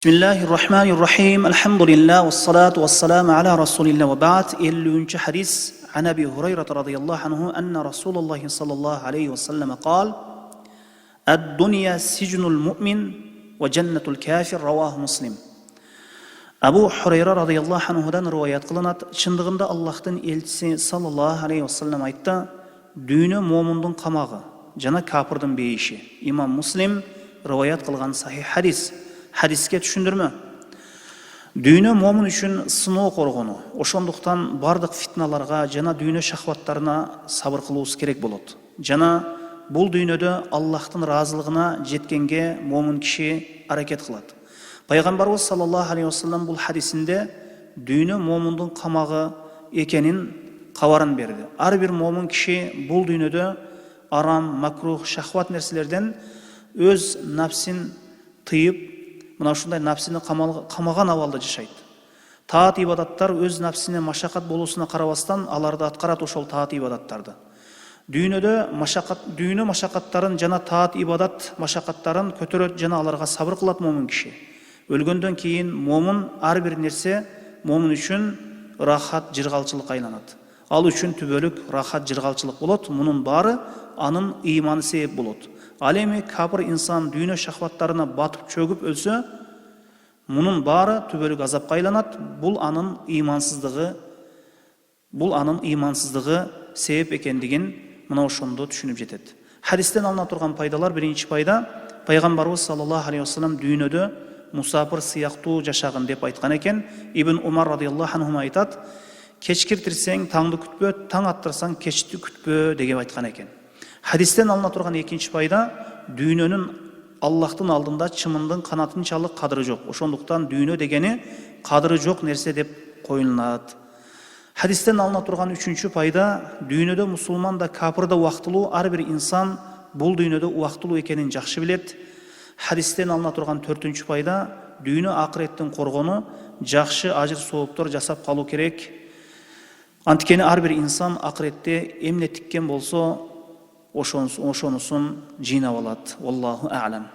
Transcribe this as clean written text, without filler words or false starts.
Bismillahirrahmanirrahim. Elhamdülillah ve salatu ve selamu ala Resulillah ve ba'd. 50. hadis. An Abi Hureyre radıyallahu anhu enne Resulullah sallallahu aleyhi ve sellem kal: "Ed-dunya sicnul mu'min ve cennetul kafir." Ravahu Muslim. Abu Hureyre radıyallahu anhudan rivayet kılınat. Şındığında Allah'tan elçisi sallallahu aleyhi ve sellem aytты: "Dünya mu'mindin qamağı, jana kafirдің beyişi." İmam Muslim rivayet kılgan sahih hadis. Hadisке түшүндүрмө. Дүйнө момун үчүн сыноо коргону. Ошондуктан бардык фитналарга жана дүйнө шахваттарына сабыр кылуубуз керек болот. Жана бул дүйнөдө Аллахтын ыраазылыгына жеткенге момун киши аракет кылат. Пайгамбарыбыз саллаллаху алейхи вассалам бул хадисинде дүйнө момундун камагы экенин кабарын берди. Ар бир момун киши бул дүйнөдө арам, макрух, шахват нерселерден өз нафсин тыйып, мына ушундай нафсини камаган абалда жашайт. Таат ибадаттар өз нафсине машакат болуусуна карабастан аларды аткарат ошол таат ибадаттарды. Дүйнө машакаттарын жана таат ибадат машакаттарын көтөрөт жана аларга сабыр кылат момун киши. Өлгөндөн кийин момун ар бир нерсе момун үчүн рахат, жыргалчылыкка айланат. Ал үчүн түбөлүк рахат, жыргалчылык болот. Мунун баары анын ыйманы себеп болот. Ал эми капыр инсан дүйнө шахваттарына батып чөгүп өлсө, мунун баары түбөлүк азапка айланат. Бул анын ыймансыздыгы себеп экендигин мына ошондо түшүнүп жетет. Хадистен алына турган пайдалар: биринчи пайда, пайгамбарыбыз саллаллаху алейхи вассалам дүйнөдө мусафир сыяктуу жашагын деп айткан экен. Ибн Умар радıyallahu anhu айтат: "Кечкиртирсең таңды күтпө, таң аттырсаң кечти күтпө" деп айткан экен. Хадистен алына турган экинчи пайда: дүйнөнүн Аллахтын алдында чымындын канатынчалык кадыры жок. Ошондуктан дүйнө дегени кадыры жок нерсе деп коюлат. Хадистен алына турган үчүнчү пайда: дүйнөдө мусулман да капыр да убактылуу, ар бир инсан бул дүйнөдө убактылуу экенин жакшы билет. Хадистен алына турган төртүнчү пайда: дүйнө акыреттин коргону, жакшы ажыр сооптор жасап калуу керек. Анткени ар бир инсан акыретте эмне тиккен болсо ошонусун жыйнап алат. Wallahu a'lam.